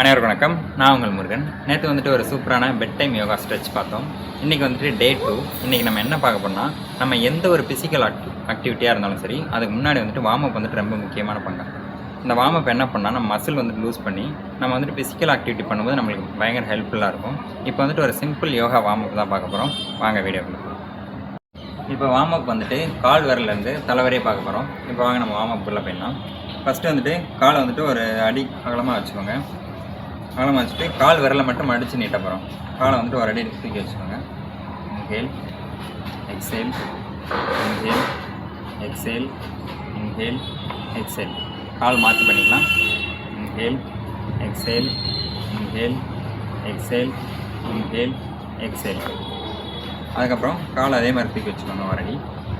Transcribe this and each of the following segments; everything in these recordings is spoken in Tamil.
அனைவருக்கும் வணக்கம். நான் உங்கள் முருகன். நேற்று வந்துட்டு ஒரு சூப்பரான பெட் டைம் யோகா ஸ்ட்ரெச் பார்த்தோம். இன்றைக்கி வந்துட்டு டே 2. இன்றைக்கி நம்ம என்ன பார்க்க போனால், நம்ம எந்த ஒரு ஃபிசிக்கல் ஆக்டிவிட்டியாக இருந்தாலும் சரி, அதுக்கு முன்னாடி வந்துட்டு வார்ம் அப் வந்துட்டு ரொம்ப முக்கியமான பங்கு. இந்த வார்ம் அப் என்ன பண்ணால், நம்ம மசில் வந்துட்டு லூஸ் பண்ணி நம்ம வந்துட்டு ஃபிசிக்கல் ஆக்டிவிட்டி பண்ணும்போது நம்மளுக்கு பயங்கர ஹெல்ப்ஃபுல்லாக இருக்கும். இப்போ வந்துட்டு ஒரு சிம்பிள் யோகா வார்ம் அப் தான் பார்க்க போகிறோம். வாங்க வீடியோக்குள்ள போகிறோம். இப்போ வார்ம் அப் வந்துட்டு கால் விரலேருந்து தலைவரையே பார்க்க போகிறோம். இப்போ வாங்க நம்ம வார்ம் அப்புக்குள்ளே போயிடலாம். ஃபஸ்ட்டு வந்துட்டு காலை வந்துட்டு ஒரு அடி அகலமாக வச்சுக்கோங்க. அகலமாக வச்சுட்டு கால் விரலை மட்டும் அடித்து நீட்ட போகிறோம். காலை வந்துட்டு ஒரு அடி தூக்கி வச்சுக்கோங்க. Inhale, exhale, inhale, exhale, inhale, exhale. கால் மாற்றி பண்ணிக்கலாம். Inhale, exhale, inhale, exhale, inhale, exhale. அதுக்கப்புறம் கால் அதே மாதிரி தூக்கி வச்சுக்கோங்க. ஒரு அடி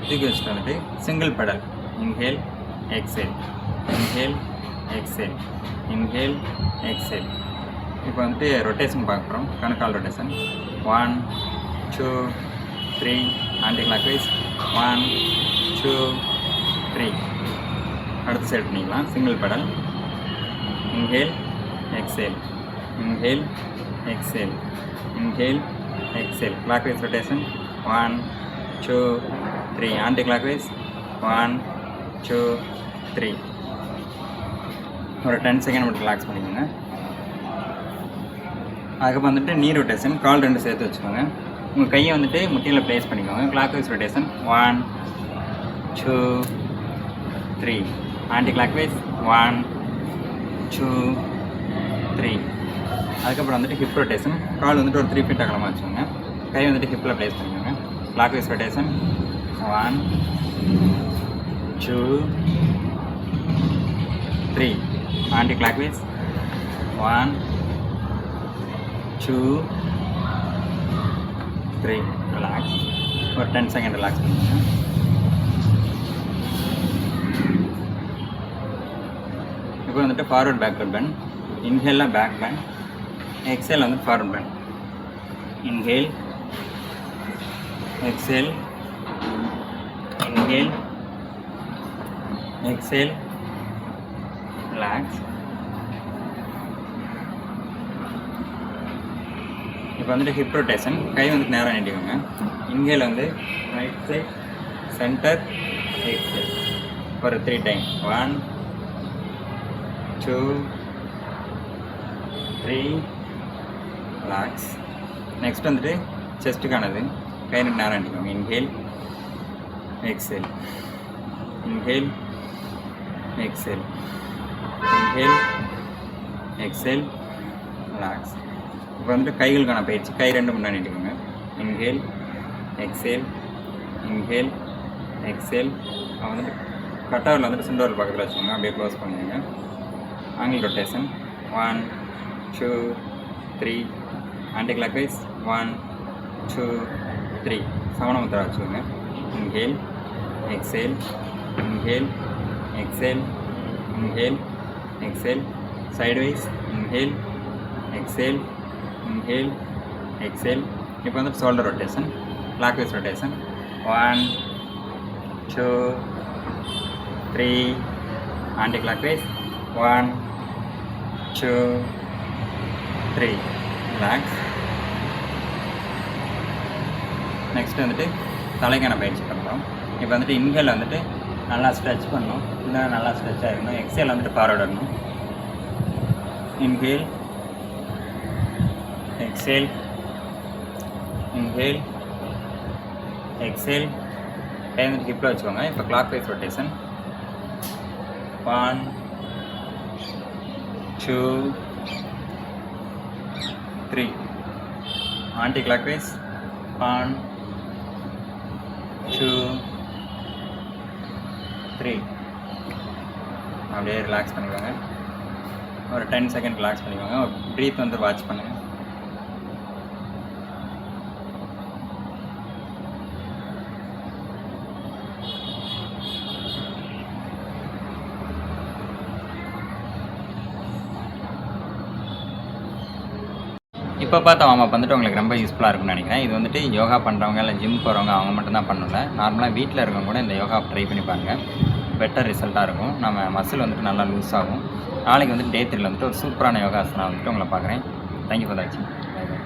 தூக்கி வச்சுட்டு வந்துட்டு single pedal. Inhale, exhale, inhale, exhale, inhale, exhale. இப்போ வந்துட்டு ரொட்டேஷன் பார்க்க போகிறோம். கணுக்கால் ரொட்டேஷன். 1 2 3 anti clock wise. 1 2 3. அடுத்த சைடு பண்ணிக்கலாம். Single pedal. Inhale, exhale, inhale, exhale, inhale, exhale. Clockwise rotation. 1 2 3 anti clock wise. 1 2 3. ஒரு 10 செகண்ட் மட்டும் ரிலாக்ஸ் பண்ணிக்கோங்க. அதுக்கப்புறம் வந்துட்டு நீ ரொட்டேஷன். கால் 2 சேர்த்து வச்சுக்கோங்க. உங்கள் கையை வந்துட்டு முட்டியில் ப்ளேஸ் பண்ணிக்கோங்க. Clockwise rotation. 1 2 3 anti clock wise. 1 2 3. அதுக்கப்புறம் வந்துட்டு ஹிப் ரொட்டேஷன். கால் வந்துட்டு ஒரு 3 ஃபீட் அகலமாக வச்சுக்கோங்க. கை வந்துட்டு ஹிப்பில் ப்ளேஸ் பண்ணிக்கோங்க. Clockwise rotation. 1 2 3 anti clock wise. 1 2 3. Relax. ஒரு 10 செகண்ட் ரிலாக்ஸ் பண்ணுங்க. இப்போ வந்துட்டு ஃபார்வர்ட் பேக்வர்ட் பெண்ட். இன்ஹேலில் பேக் பெண்ட். எக்ஸேல் வந்து forward bend. Inhale, exhale, inhale, exhale, relax. இப்போ வந்துட்டு ஹிப் ரொட்டேஷன். கை வந்துட்டு நேராக நீட்டிக்கோங்க. இன்ஹேல் வந்து ரைட் சைட், சென்டர், எக்ஸேல். ஒரு 3 டைம். 1 2 3. ரிலாக்ஸ். நெக்ஸ்ட் வந்துட்டு செஸ்ட்டுக்கானது. கை ரெண்டு நேரம் நீட்டிக்கோங்க. Inhale, exhale, inhale, exhale, inhale, exhale, relax. இப்போ வந்துட்டு கைகளுக்கான பயிற்சி. கை 2 முன்னாடி நீட்டிக்கோங்க. Inhale, exhale, inhale, exhale. வந்துட்டு கட்டாவில் வந்துட்டு சுண்டோரில் பக்கத்தில் வச்சுக்கோங்க. அப்படியே க்ளோஸ் பண்ணிடுங்க. Ankle rotation. 1 2 3 anti clock wise. 1 2 3. சவண முத்திரை வச்சுக்கோங்க. Inhale, exhale, inhale, exhale, inhale, exhale. Sidewise. Inhale, exhale, inhale, exhale. இப்போ வந்து shoulder rotation. Clockwise rotation. 1 2 3 anti clock wise. 1 2 3. Relax. Next வந்துட்டு தலைக்கான பயிற்சி பண்ணுறோம். இப்போ வந்துட்டு இன்ஹேல் வந்துட்டு நல்லா ஸ்ட்ரெச் பண்ணணும். இன்னும் நல்லா ஸ்ட்ரெச் ஆகிருக்கணும். எக்ஸேல் வந்துட்டு ஃபார்வர்ட் வரணும். Inhale, exhale, inhale, exhale. கை வந்துட்டு ஹிப்பில் வச்சுக்கோங்க. இப்போ clockwise rotation. 1 2 3 anti clock wise. 1 2 3. அப்படியே ரிலாக்ஸ் பண்ணிக்கோங்க. ஒரு 10 செகண்ட் ரிலாக்ஸ் பண்ணிக்கோங்க. ப்ரீத் வந்து வாட்ச் பண்ணுங்கள். இப்போ பார்த்த வார்ம் அப் வந்துட்டு உங்களுக்கு ரொம்ப யூஸ்ஃபுல்லாக இருக்கும்னு நினைக்கிறேன். இது வந்துட்டு யோகா பண்ணுறவங்க இல்லை ஜிம் போகிறவங்க அவங்க மட்டும் தான் பண்ணல. நார்மலாக வீட்டில் இருக்கவங்க கூட இந்த யோகா ட்ரை பண்ணி பாருங்கள். பெட்டர் ரிசல்ட்டாக இருக்கும். நம்ம மசில் வந்துட்டு நல்லா லூஸ் ஆகும். நாளைக்கு வந்துட்டு டே 3ல வந்துட்டு ஒரு சூப்பரான யோகாசனா வந்துட்டு உங்களை பார்க்குறேன். தேங்க்யூ ஃபார் வாட்சிங். Bye by.